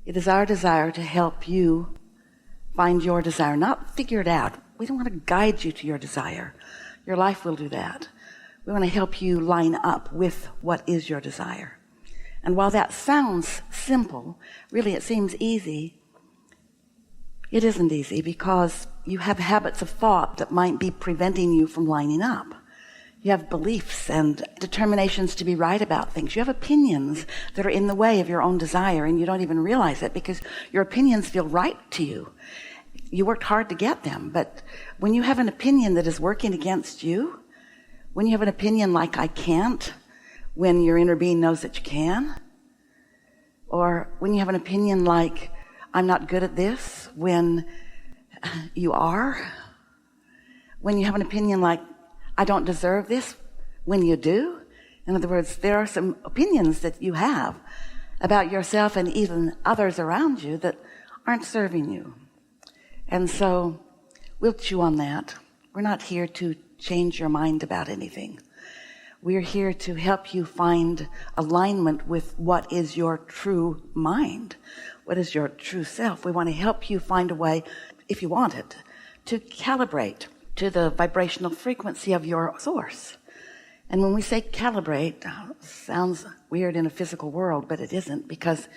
It is our desire to help you find your desire, not figure it out. We don't want to guide you to your desire. Your life will do that. We want to help you line up with what is your desire. And while that sounds simple, really it seems easy, it isn't easy, because you have habits of thought that might be preventing you from lining up. You have beliefs and determinations to be right about things. You have opinions that are in the way of your own desire, and you don't even realize it because your opinions feel right to you. You worked hard to get them, but when you have an opinion that is working against you, when you have an opinion like I can't, when your inner being knows that you can, or when you have an opinion like I'm not good at this, when you are, when you have an opinion like I don't deserve this, when you do. In other words, there are some opinions that you have about yourself and even others around you that aren't serving you. And so we'll chew on that. We're not here to change your mind about anything. We're here to help you find alignment with what is your true mind, what is your true self. We want to help you find a way, if you want it, to calibrate to the vibrational frequency of your source. And when we say calibrate, it sounds weird in a physical world, but it isn't, because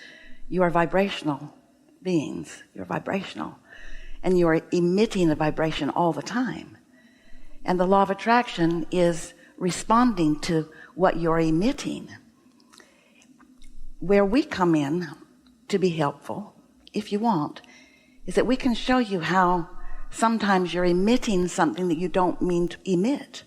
you are vibrational beings. You're vibrational. And you are emitting a vibration all the time. And the law of attraction is responding to what you're emitting. Where we come in to be helpful, if you want, is that we can show you how sometimes you're emitting something that you don't mean to emit.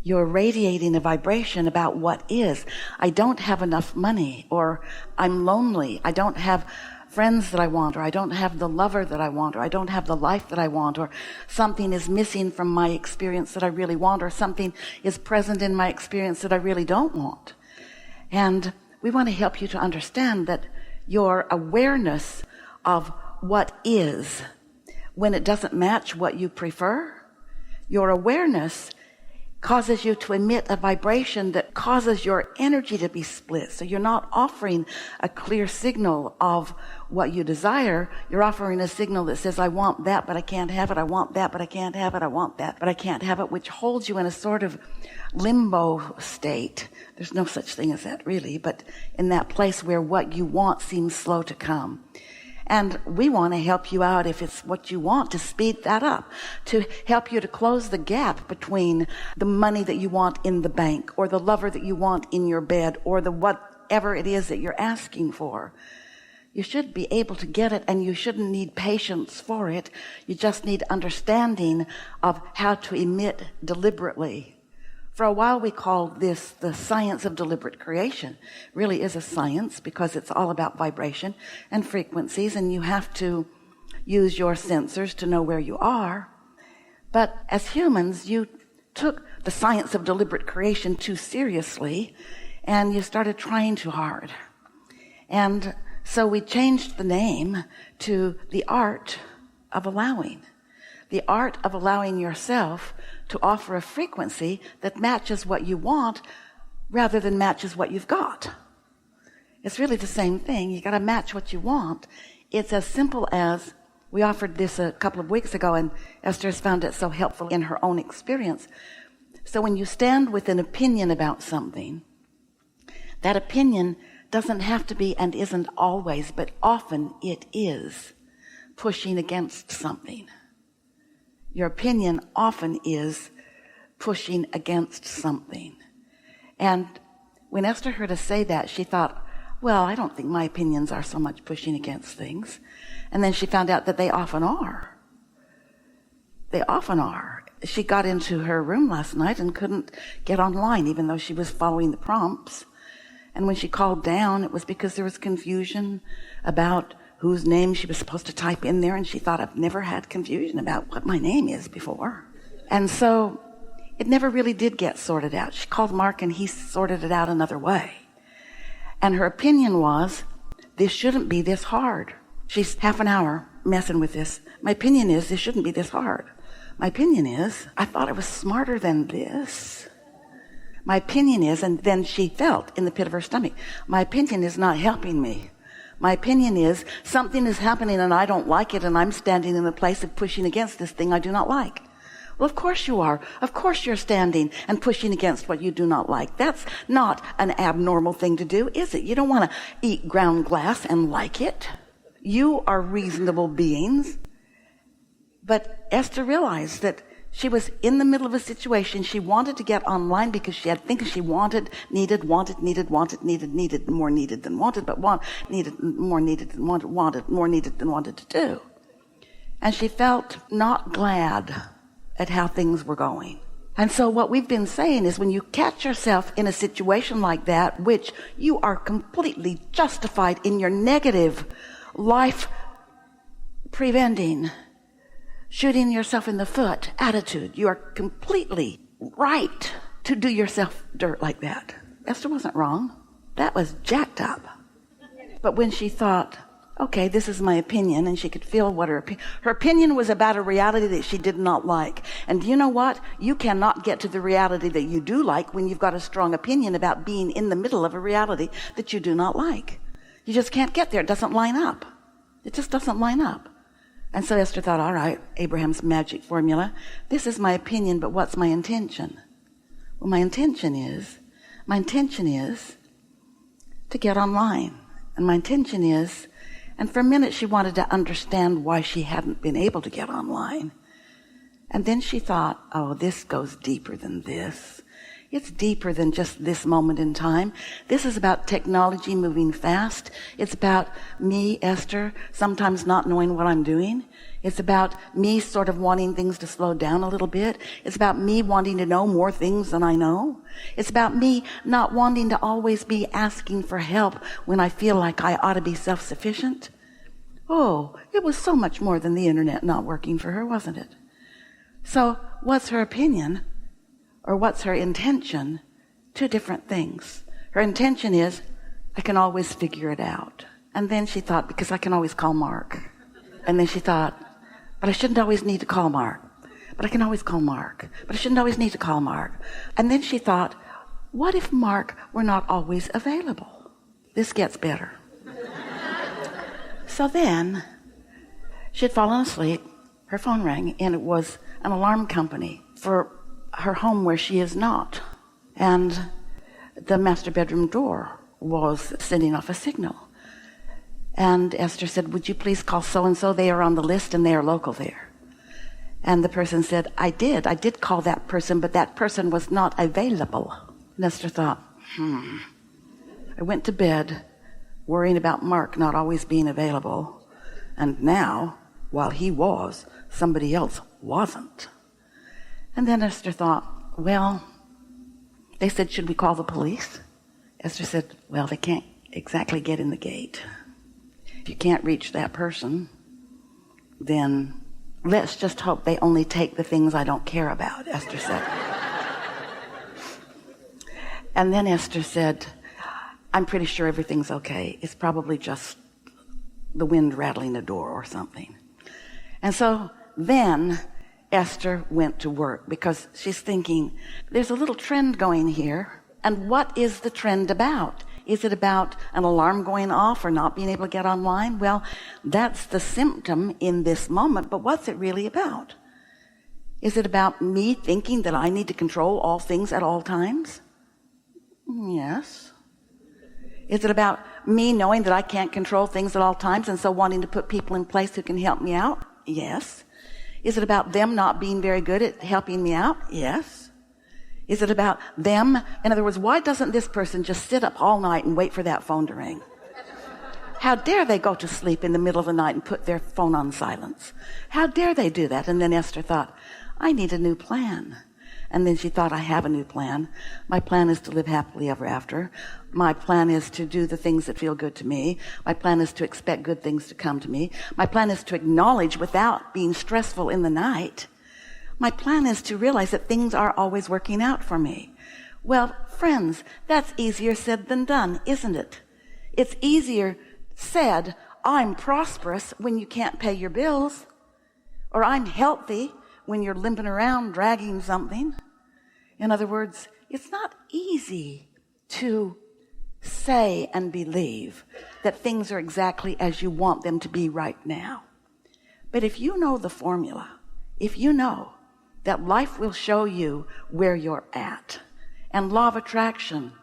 You're radiating a vibration about what is. I don't have enough money, or I'm lonely. I don't have friends that I want, or I don't have the lover that I want, or I don't have the life that I want, or something is missing from my experience that I really want, or something is present in my experience that I really don't want. And we want to help you to understand that your awareness of what is, when it doesn't match what you prefer, your awareness causes you to emit a vibration that causes your energy to be split. So you're not offering a clear signal of what you desire. You're offering a signal that says, I want that, but I can't have it. I want that, but I can't have it. I want that, but I can't have it, which holds you in a sort of limbo state. There's no such thing as that, really, but in that place where what you want seems slow to come. And we want to help you out, if it's what you want, to speed that up, to help you to close the gap between the money that you want in the bank, or the lover that you want in your bed, or the whatever it is that you're asking for. You should be able to get it, and you shouldn't need patience for it. You just need understanding of how to emit deliberately. For a while we called this the science of deliberate creation. It really is a science, because it's all about vibration and frequencies, and you have to use your sensors to know where you are. But as humans, you took the science of deliberate creation too seriously, and you started trying too hard. And so we changed the name to the art of allowing. The art of allowing yourself to offer a frequency that matches what you want rather than matches what you've got. It's really the same thing. You got to match what you want. It's as simple as, we offered this a couple of weeks ago, and Esther has found it so helpful in her own experience. So when you stand with an opinion about something, that opinion doesn't have to be, and isn't always, but often it is, pushing against something. Your opinion often is pushing against something. And when Esther heard us say that, she thought, well, I don't think my opinions are so much pushing against things. And then she found out that they often are. They often are. She got into her room last night and couldn't get online, even though she was following the prompts. And when she called down, it was because there was confusion about whose name she was supposed to type in there, and she thought, I've never had confusion about what my name is before. And so it never really did get sorted out. She called Mark, and he sorted it out another way. And her opinion was, this shouldn't be this hard. She's half an hour messing with this. My opinion is, this shouldn't be this hard. My opinion is, I thought I was smarter than this. My opinion is, and then she felt in the pit of her stomach, my opinion is not helping me. My opinion is something is happening and I don't like it, and I'm standing in the place of pushing against this thing I do not like. Well, of course you are. Of course you're standing and pushing against what you do not like. That's not an abnormal thing to do, is it? You don't want to eat ground glass and like it. You are reasonable beings. But Esther realized that she was in the middle of a situation. She wanted to get online because she had things she wanted, needed, more needed than wanted, but more needed than wanted, more needed than wanted to do. And she felt not glad at how things were going. And so what we've been saying is, when you catch yourself in a situation like that, which you are completely justified in your negative, life preventing, shooting yourself in the foot attitude, you are completely right to do yourself dirt like that. Esther wasn't wrong. That was jacked up. But when she thought, okay, this is my opinion, and she could feel what her opinion was about a reality that she did not like. And do you know what? You cannot get to the reality that you do like when you've got a strong opinion about being in the middle of a reality that you do not like. You just can't get there. It doesn't line up. It just doesn't line up. And so Esther thought, all right, Abraham's magic formula. This is my opinion, but what's my intention? Well, my intention is to get online. And my intention is, and for a minute she wanted to understand why she hadn't been able to get online. And then she thought, oh, this goes deeper than this. It's deeper than just this moment in time. This is about technology moving fast. It's about me, Esther, sometimes not knowing what I'm doing. It's about me sort of wanting things to slow down a little bit. It's about me wanting to know more things than I know. It's about me not wanting to always be asking for help when I feel like I ought to be self-sufficient. Oh, it was so much more than the internet not working for her, wasn't it? So what's her opinion? Or what's her intention? Two different things. Her intention is, I can always figure it out. And then she thought, because I can always call Mark. And then she thought, but I shouldn't always need to call Mark. But I can always call Mark. But I shouldn't always need to call Mark. And then she thought, what if Mark were not always available? This gets better. So then, she had fallen asleep. Her phone rang, and it was an alarm company for her home where she is not. And the master bedroom door was sending off a signal. And Esther said, would you please call so-and-so? They are on the list and they are local there. And the person said, I did call that person, but that person was not available. And Esther thought, I went to bed worrying about Mark not always being available. And now, while he was, somebody else wasn't. And then Esther thought, well, they said, should we call the police? Esther said, well, they can't exactly get in the gate. If you can't reach that person, then let's just hope they only take the things I don't care about, Esther said. And then Esther said, I'm pretty sure everything's okay. It's probably just the wind rattling the door or something. And so then Esther went to work, because she's thinking, there's a little trend going here. And what is the trend about? Is it about an alarm going off or not being able to get online? Well, that's the symptom in this moment, but what's it really about? Is it about me thinking that I need to control all things at all times? Yes. Is it about me knowing that I can't control things at all times, and so wanting to put people in place who can help me out? Yes. Is it about them not being very good at helping me out? Yes. Is it about them? In other words, why doesn't this person just sit up all night and wait for that phone to ring? How dare they go to sleep in the middle of the night and put their phone on silence? How dare they do that? And then Esther thought, I need a new plan. And then she thought, I have a new plan. My plan is to live happily ever after. My plan is to do the things that feel good to me. My plan is to expect good things to come to me. My plan is to acknowledge without being stressful in the night. My plan is to realize that things are always working out for me. Well, friends, that's easier said than done, isn't it? It's easier said, I'm prosperous, when you can't pay your bills. Or I'm healthy, when you're limping around dragging something. In other words, it's not easy to say and believe that things are exactly as you want them to be right now. But if you know the formula, if you know that life will show you where you're at, and law of attraction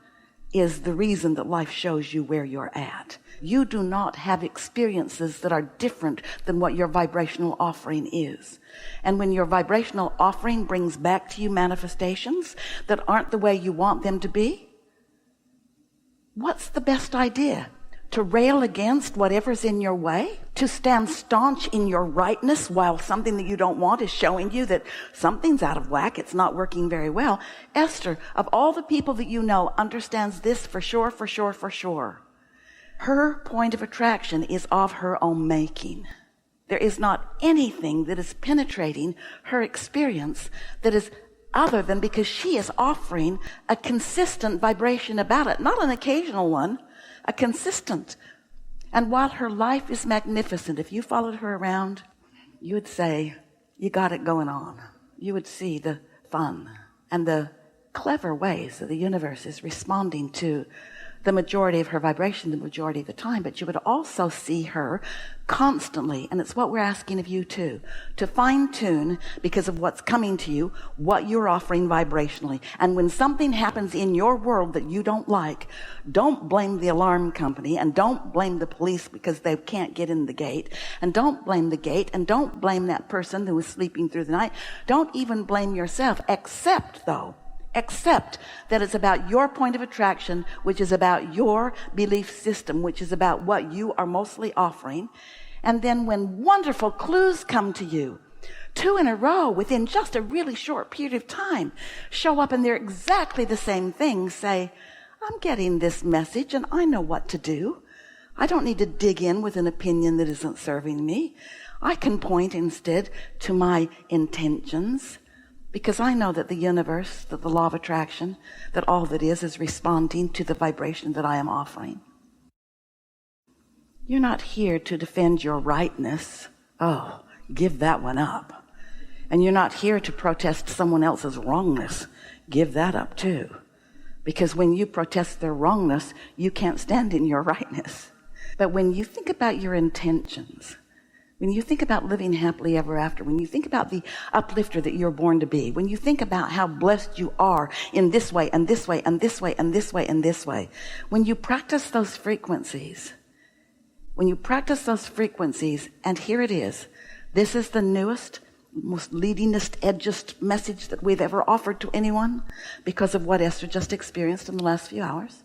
is the reason that life shows you where you're at. You do not have experiences that are different than what your vibrational offering is. And when your vibrational offering brings back to you manifestations that aren't the way you want them to be, what's the best idea? To rail against whatever's in your way? To stand staunch in your rightness while something that you don't want is showing you that something's out of whack, it's not working very well? Esther, of all the people that you know, understands this for sure, for sure, for sure. Her point of attraction is of her own making. There is not anything that is penetrating her experience that is other than because she is offering a consistent vibration about it, not an occasional one, a consistent. And while her life is magnificent, if you followed her around, you would say, you got it going on. You would see the fun and the clever ways that the universe is responding to the majority of her vibration the majority of the time. But you would also see her constantly, and it's what we're asking of you too, to fine-tune, because of what's coming to you, what you're offering vibrationally. And when something happens in your world that you don't like, don't blame the alarm company, and don't blame the police because they can't get in the gate, and don't blame the gate, and don't blame that person who was sleeping through the night. Don't even blame yourself, except that it's about your point of attraction, which is about your belief system, which is about what you are mostly offering. And then when wonderful clues come to you, 2 in a row within just a really short period of time, show up and they're exactly the same thing, say, I'm getting this message and I know what to do. I don't need to dig in with an opinion that isn't serving me. I can point instead to my intentions, because I know that the universe, that the law of attraction, that all that is responding to the vibration that I am offering. You're not here to defend your rightness. Oh, give that one up. And you're not here to protest someone else's wrongness. Give that up too. Because when you protest their wrongness, you can't stand in your rightness. But when you think about your intentions, when you think about living happily ever after, when you think about the uplifter that you're born to be, when you think about how blessed you are in this way and this way and this way and this way and this way, when you practice those frequencies, and here it is, this is the newest, most leadingest, edgiest message that we've ever offered to anyone because of what Esther just experienced in the last few hours.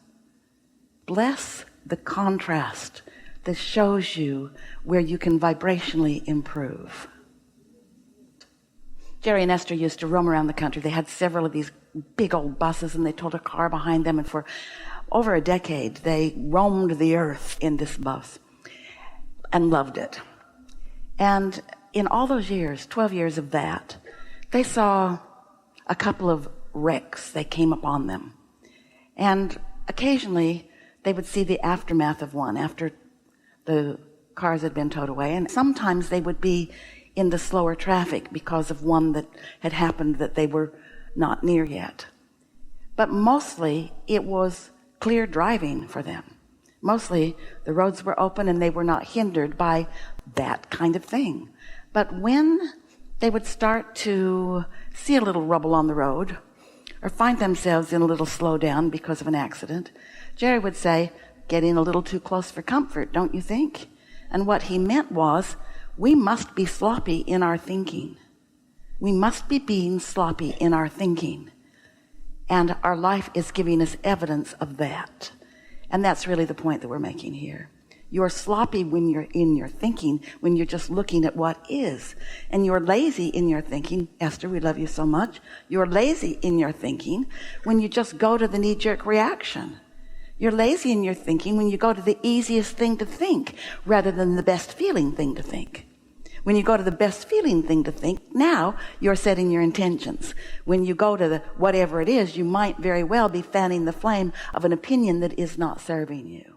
Bless the contrast that shows you where you can vibrationally improve. Jerry and Esther used to roam around the country. They had several of these big old buses, and they towed a car behind them, and for over a decade they roamed the earth in this bus and loved it. And in all those years, 12 years of that, they saw a couple of wrecks. They came upon them, and occasionally they would see the aftermath of one after the cars had been towed away, and sometimes they would be in the slower traffic because of one that had happened that they were not near yet. But mostly it was clear driving for them. Mostly the roads were open and they were not hindered by that kind of thing. But when they would start to see a little rubble on the road or find themselves in a little slowdown because of an accident, Jerry would say, getting a little too close for comfort, don't you think? And what he meant was, we must be sloppy in our thinking. We must be being sloppy in our thinking. And our life is giving us evidence of that. And that's really the point that we're making here. You're sloppy when you're in your thinking, when you're just looking at what is. And you're lazy in your thinking. Esther, we love you so much. You're lazy in your thinking when you just go to the knee-jerk reaction. You're lazy in your thinking when you go to the easiest thing to think rather than the best feeling thing to think. When you go to the best feeling thing to think, now you're setting your intentions. When you go to the whatever it is, you might very well be fanning the flame of an opinion that is not serving you.